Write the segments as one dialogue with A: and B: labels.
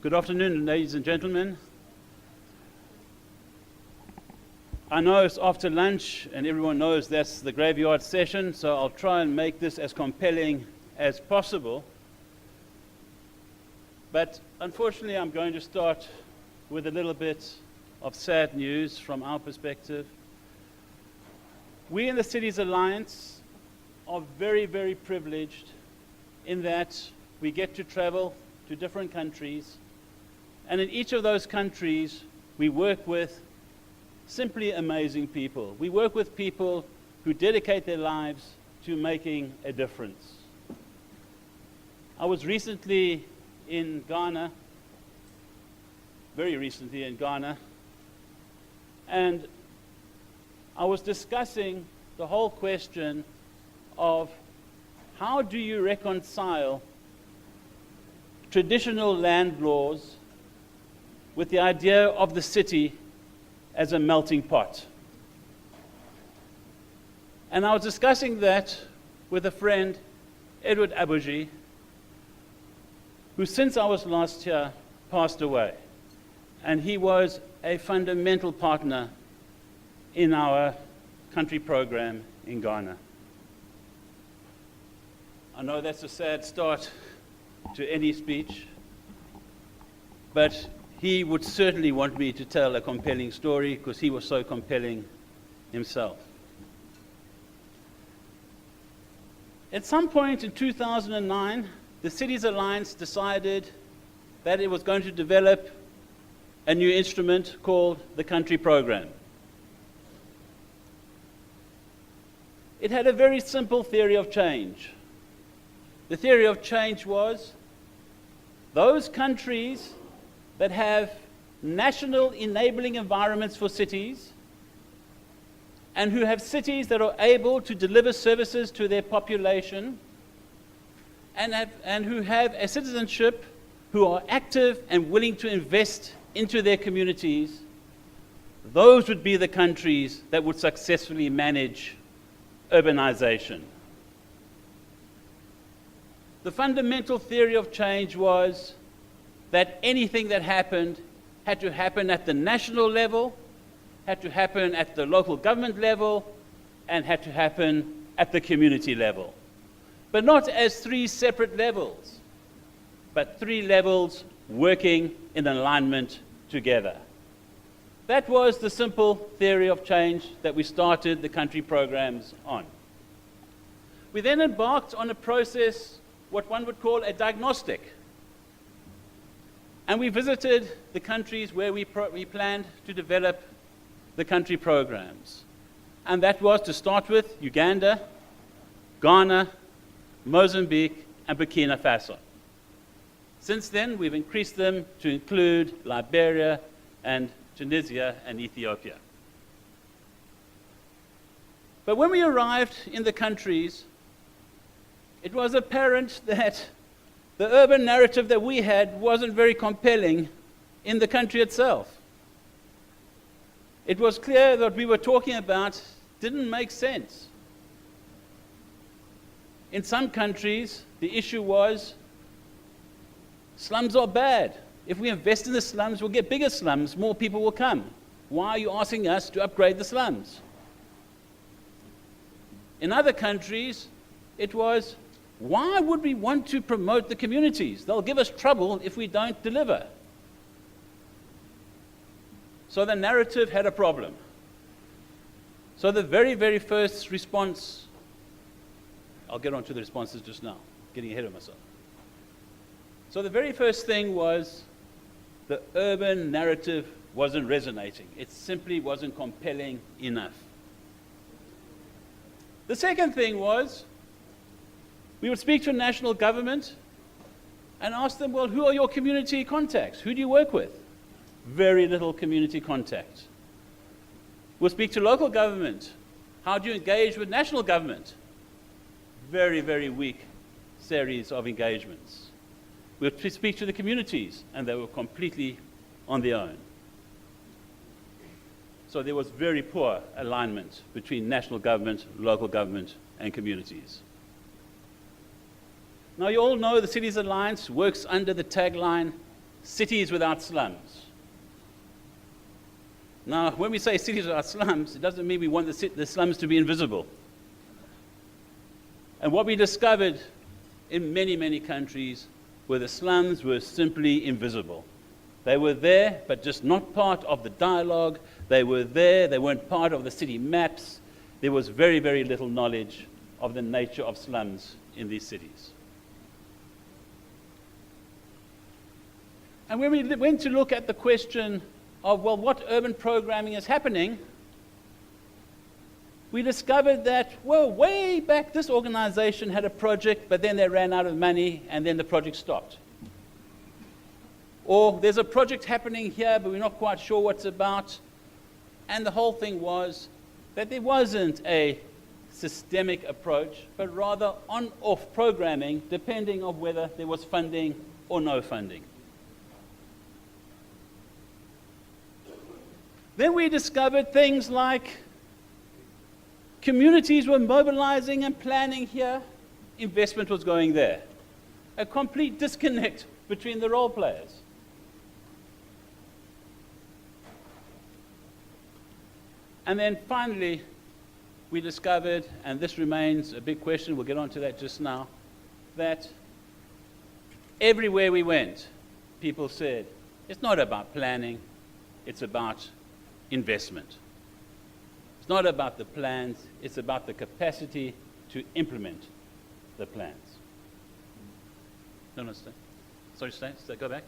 A: Good afternoon, ladies and gentlemen. I know it's after lunch and everyone knows that's the graveyard session, so I'll try and make this as compelling as possible. But unfortunately, I'm going to start with a little bit of sad news from our perspective. We in the Cities Alliance are very, very privileged in that we get to travel to different countries, and in each of those countries we work with simply amazing people. We work with people who dedicate their lives to making a difference. I was recently in Ghana, very recently in Ghana, and I was discussing the whole question of how do you reconcile traditional land laws with the idea of the city as a melting pot. And I was discussing that with a friend, Edward Abuji, who since I was last here passed away. And he was a fundamental partner in our country program in Ghana. I know that's a sad start to any speech, but he would certainly want me to tell a compelling story because he was so compelling himself. At some point in 2009, the Cities Alliance decided that it was going to develop a new instrument called the Country Program. It had a very simple theory of change. The theory of change was those countries that have national enabling environments for cities and who have cities that are able to deliver services to their population and who have a citizenship who are active and willing to invest into their communities, those would be the countries that would successfully manage urbanization. The fundamental theory of change was that anything that happened had to happen at the national level, had to happen at the local government level, and had to happen at the community level. But not as three separate levels, but three levels working in alignment together. That was the simple theory of change that we started the country programs on. We then embarked on a process, what one would call a diagnostic. And we visited the countries where we planned to develop the country programs. And that was to start with Uganda, Ghana, Mozambique, and Burkina Faso. Since then, we've increased them to include Liberia and Tunisia and Ethiopia. But when we arrived in the countries, it was apparent that the urban narrative that we had wasn't very compelling in the country itself. It was clear that what we were talking about didn't make sense. In some countries, the issue was slums are bad. If we invest in the slums, we'll get bigger slums, more people will come. Why are you asking us to upgrade the slums? In other countries, it was, why would we want to promote the communities? They'll give us trouble if we don't deliver. So the narrative had a problem. So the very, very first response, I'll get on to the responses just now, getting ahead of myself. So the very first thing was the urban narrative wasn't resonating. It simply wasn't compelling enough. The second thing was, we would speak to national government and ask them, well, who are your community contacts? Who do you work with? Very little community contact. We'll speak to local government. How do you engage with national government? Very, very weak series of engagements. We'll speak to the communities, and they were completely on their own. So there was very poor alignment between national government, local government, and communities. Now, you all know the Cities Alliance works under the tagline, cities without slums. Now, when we say cities without slums, it doesn't mean we want the slums to be invisible. And what we discovered in many, many countries were the slums were simply invisible. They were there, but just not part of the dialogue. They were there, they weren't part of the city maps. There was very, very little knowledge of the nature of slums in these cities. And when we went to look at the question of, well, what urban programming is happening, we discovered that, well, way back, this organization had a project, but then they ran out of money, and then the project stopped. Or there's a project happening here, but we're not quite sure what's about. And the whole thing was that there wasn't a systemic approach, but rather on-off programming, depending on whether there was funding or no funding. Then we discovered things like communities were mobilizing and planning here, investment was going there. A complete disconnect between the role players. And then finally, we discovered, and this remains a big question, we'll get onto that just now, that everywhere we went, people said, it's not about planning, it's about investment. It's not about the plans, it's about the capacity to implement the plans. No, stay. Sorry, stay, go back.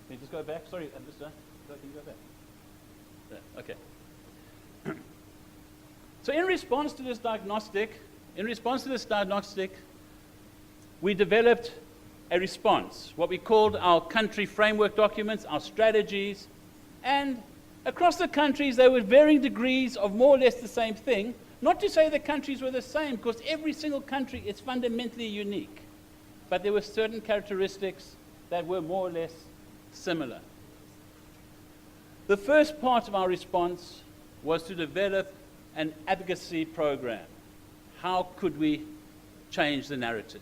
A: Can you just go back? Sorry, mister. Can you go back? There, okay. So in response to this diagnostic, we developed a response, what we called our country framework documents, our strategies, and across the countries there were varying degrees of more or less the same thing. Not to say the countries were the same, because every single country is fundamentally unique, but there were certain characteristics that were more or less similar. The first part of our response was to develop an advocacy program. How could we change the narrative?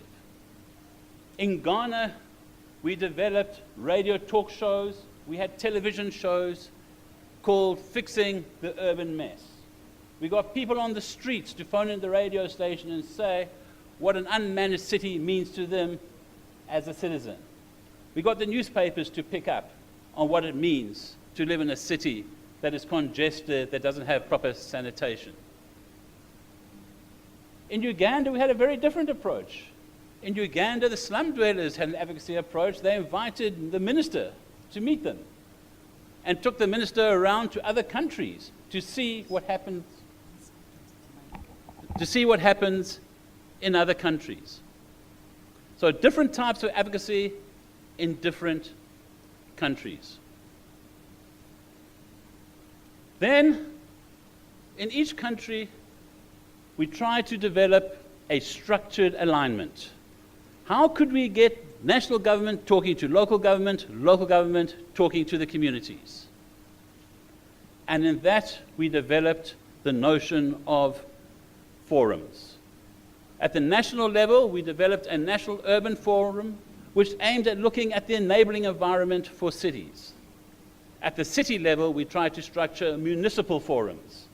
A: In Ghana, we developed radio talk shows. We had television shows called Fixing the Urban Mess. We got people on the streets to phone in the radio station and say what an unmanaged city means to them as a citizen. We got the newspapers to pick up on what it means to live in a city that is congested, that doesn't have proper sanitation. In Uganda, we had a very different approach. In Uganda, the slum dwellers had an advocacy approach. They invited the minister to meet them and took the minister around to other countries to see what happens, in other countries. So different types of advocacy in different countries. Then, in each country, we try to develop a structured alignment. How could we get national government talking to local government talking to the communities? And in that, we developed the notion of forums. At the national level, we developed a national urban forum, which aimed at looking at the enabling environment for cities. At the city level, we tried to structure municipal forums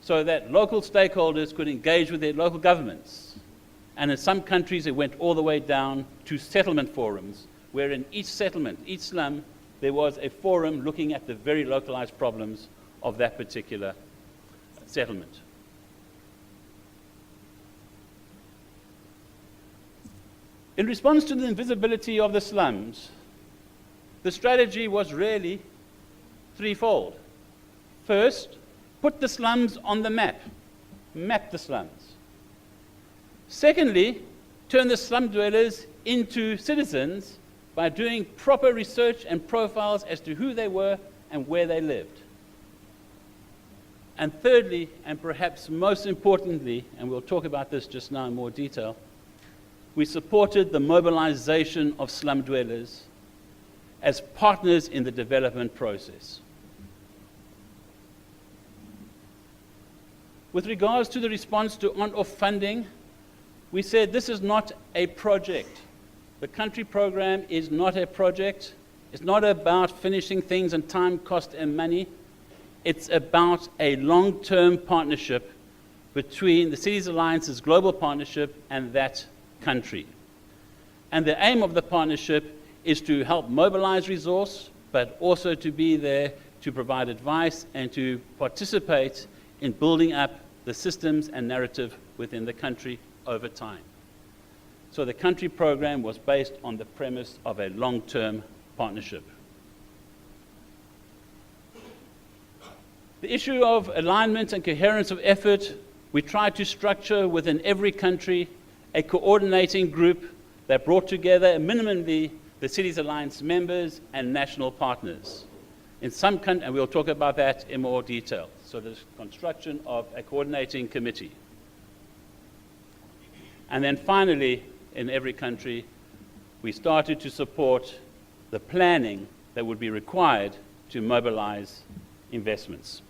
A: so that local stakeholders could engage with their local governments. And in some countries, it went all the way down to settlement forums, where in each settlement, each slum, there was a forum looking at the very localized problems of that particular settlement. In response to the invisibility of the slums, the strategy was really threefold. First, put the slums on the map the slums. Secondly, turn the slum dwellers into citizens by doing proper research and profiles as to who they were and where they lived. And thirdly, and perhaps most importantly, and we'll talk about this just now in more detail, we supported the mobilization of slum dwellers as partners in the development process. With regards to the response to on-off funding, we said this is not a project. The country program is not a project. It's not about finishing things and time, cost, and money. It's about a long-term partnership between the Cities Alliance's global partnership and that country. And the aim of the partnership is to help mobilize resource, but also to be there to provide advice and to participate in building up the systems and narrative within the country over time. So the country program was based on the premise of a long-term partnership. The issue of alignment and coherence of effort, we tried to structure within every country a coordinating group that brought together minimally the Cities Alliance members and national partners. In some countries, and we'll talk about that in more detail. So there's construction of a coordinating committee. And then finally, in every country, we started to support the planning that would be required to mobilize investments.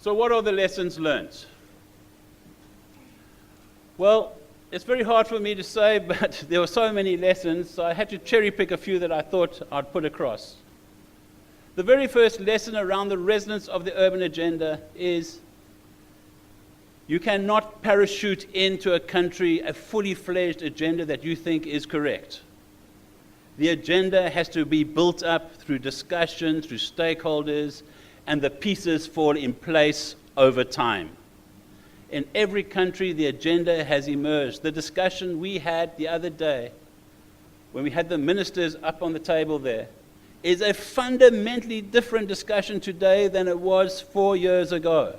A: So what are the lessons learned? Well, it's very hard for me to say, but there were so many lessons, so I had to cherry pick a few that I thought I'd put across. The very first lesson around the resonance of the urban agenda is you cannot parachute into a country a fully fledged agenda that you think is correct. The agenda has to be built up through discussion, through stakeholders, and the pieces fall in place over time. In every country, the agenda has emerged. The discussion we had the other day, when we had the ministers up on the table there, is a fundamentally different discussion today than it was 4 years ago.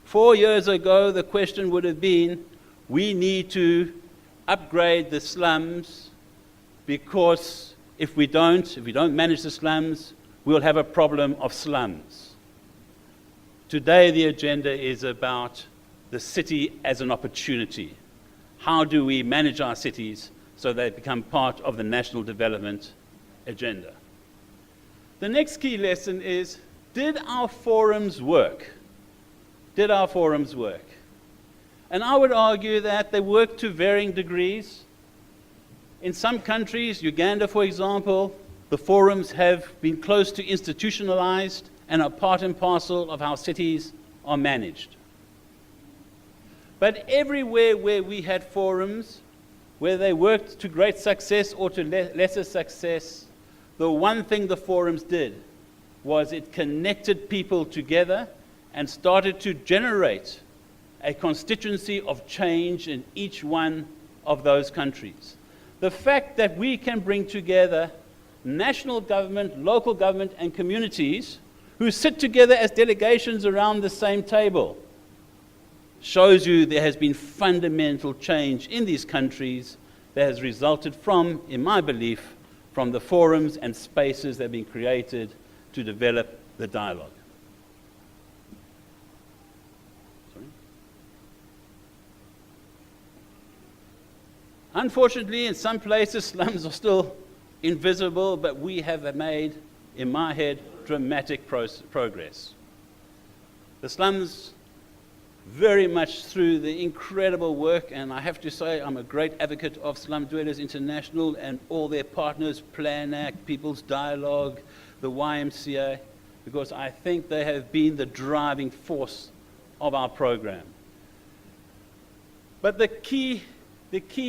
A: 4 years ago, the question would have been, we need to upgrade the slums because if we don't manage the slums, we'll have a problem of slums. Today, the agenda is about the city as an opportunity. How do we manage our cities so they become part of the national development agenda? The next key lesson is, did our forums work? Did our forums work? And I would argue that they work to varying degrees. In some countries, Uganda, for example, the forums have been close to institutionalized and are part and parcel of how cities are managed. But everywhere where we had forums, where they worked to great success or to lesser success, the one thing the forums did was it connected people together and started to generate a constituency of change in each one of those countries. The fact that we can bring together national government, local government, and communities who sit together as delegations around the same table shows you there has been fundamental change in these countries that has resulted from, in my belief, from the forums and spaces that have been created to develop the dialogue. Unfortunately, in some places, slums are still invisible, but we have made, in my head, dramatic progress. The slums, very much through the incredible work, and I have to say I'm a great advocate of Slum Dwellers International and all their partners, Plan Act, People's Dialogue, the YMCA, because I think they have been the driving force of our program. But the key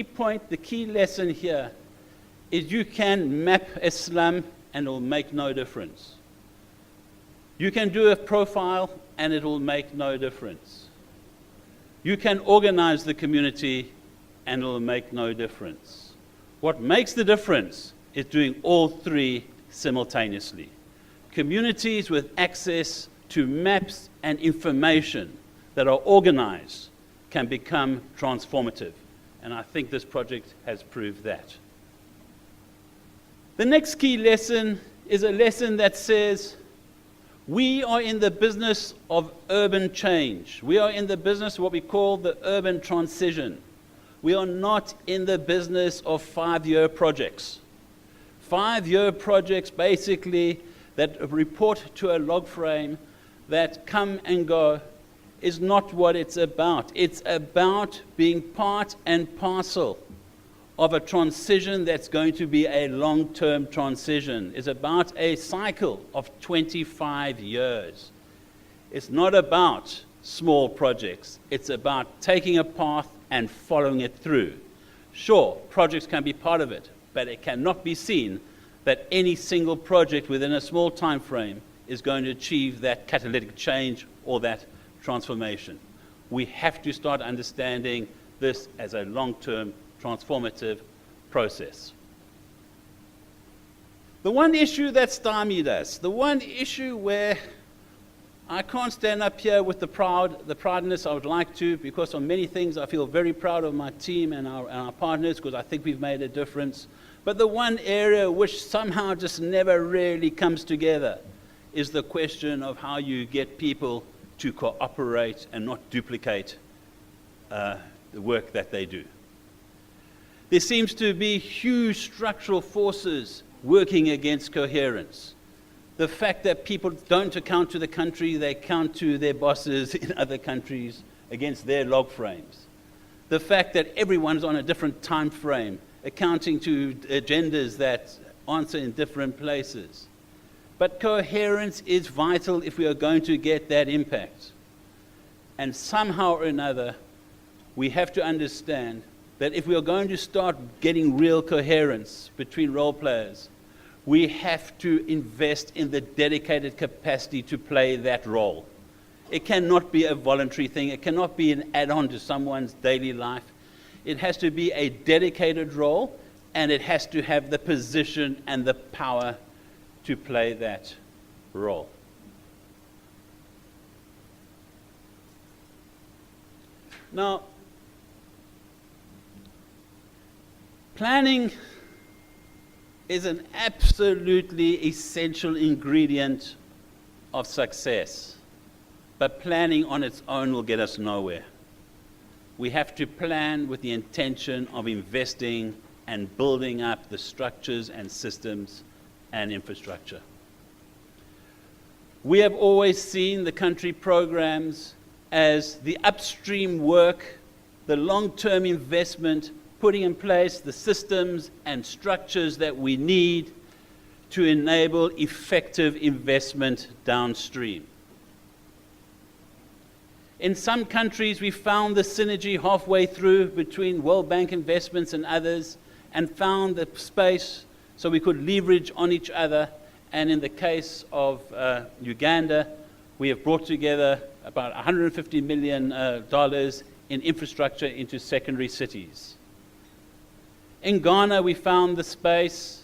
A: point, the key lesson here is you can map a slum and it will make no difference. You can do a profile and it will make no difference. You can organize the community and it will make no difference. What makes the difference is doing all three simultaneously. Communities with access to maps and information that are organized can become transformative. And I think this project has proved that. The next key lesson is a lesson that says we are in the business of urban change. We are in the business of what we call the urban transition. We are not in the business of 5-year projects. 5-year projects basically that report to a log frame that come and go is not what it's about. It's about being part and parcel of a transition that's going to be a long-term transition. It's about a cycle of 25 years. It's not about small projects. It's about taking a path and following it through. Sure, projects can be part of it, but it cannot be seen that any single project within a small time frame is going to achieve that catalytic change or that transformation. We have to start understanding this as a long-term transformative process. The one issue that stymied us, the one issue where I can't stand up here with the proudness I would like to, because on many things I feel very proud of my team and our partners, because I think we've made a difference. But the one area which somehow just never really comes together is the question of how you get people to cooperate and not duplicate the work that they do. There seems to be huge structural forces working against coherence. The fact that people don't account to the country, they account to their bosses in other countries against their log frames. The fact that everyone's on a different time frame, accounting to agendas that answer in different places. But coherence is vital if we are going to get that impact. And somehow or another, we have to understand that if we are going to start getting real coherence between role players, we have to invest in the dedicated capacity to play that role. It cannot be a voluntary thing. It cannot be an add-on to someone's daily life. It has to be a dedicated role, and it has to have the position and the power to play that role. Now, planning is an absolutely essential ingredient of success, but planning on its own will get us nowhere. We have to plan with the intention of investing and building up the structures and systems and infrastructure. We have always seen the country programs as the upstream work, the long-term investment, putting in place the systems and structures that we need to enable effective investment downstream. In some countries, we found the synergy halfway through between World Bank investments and others, and found the space so we could leverage on each other. And in the case of Uganda, we have brought together about $150 million in infrastructure into secondary cities. In Ghana, we found the space,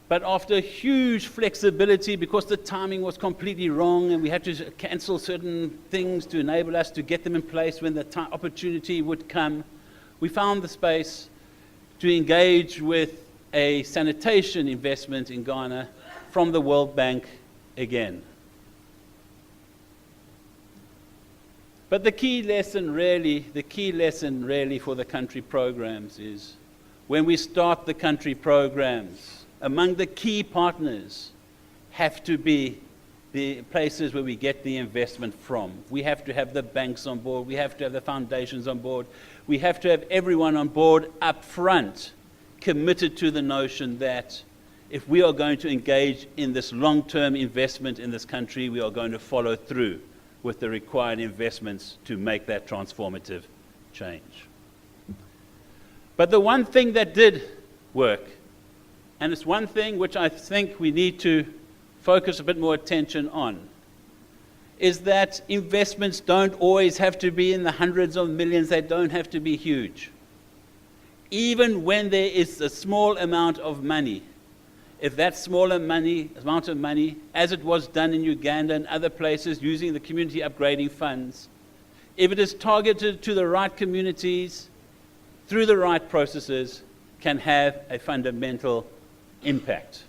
A: but after huge flexibility, because the timing was completely wrong and we had to cancel certain things to enable us to get them in place when the opportunity would come, we found the space to engage with a sanitation investment in Ghana from the World Bank again. But the key lesson really for the country programs is when we start the country programs, among the key partners have to be the places where we get the investment from. We have to have the banks on board. We have to have the foundations on board. We have to have everyone on board up front, committed to the notion that if we are going to engage in this long-term investment in this country, we are going to follow through with the required investments to make that transformative change. But the one thing that did work, and it's one thing which I think we need to focus a bit more attention on, is that investments don't always have to be in the hundreds of millions. They don't have to be huge. Even when there is a small amount of money, if that smaller amount of money, as it was done in Uganda and other places using the community upgrading funds, if it is targeted to the right communities, through the right processes, can have a fundamental impact.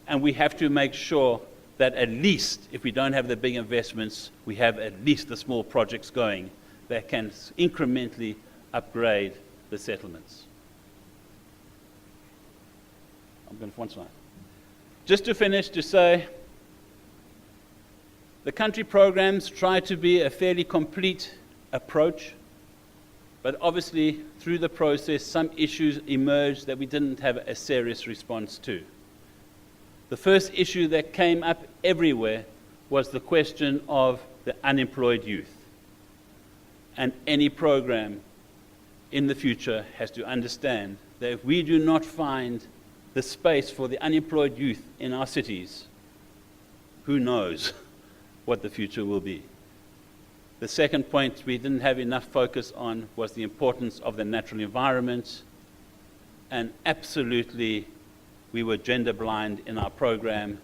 A: And we have to make sure that at least, if we don't have the big investments, we have at least the small projects going that can incrementally upgrade the settlements. I'm going for one slide. Just to finish, to say, The country programs try to be a fairly complete approach, but obviously through the process some issues emerged that we didn't have a serious response to. The first issue that came up everywhere was the question of the unemployed youth. And any program in the future has to understand that if we do not find the space for the unemployed youth in our cities, who knows what the future will be. The second point we didn't have enough focus on was the importance of the natural environment, and absolutely we were gender blind in our program,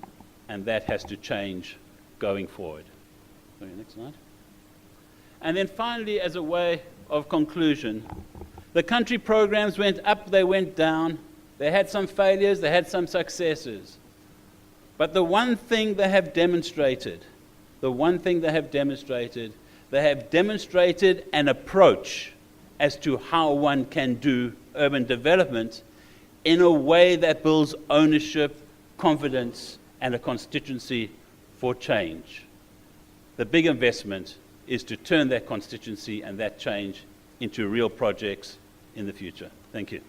A: and that has to change going forward. Sorry, next slide. And then finally, as a way of conclusion, the country programs went up, they went down, they had some failures, they had some successes. But the one thing they have demonstrated, they have demonstrated an approach as to how one can do urban development in a way that builds ownership, confidence, and a constituency for change. The big investment is to turn that constituency and that change into real projects in the future. Thank you.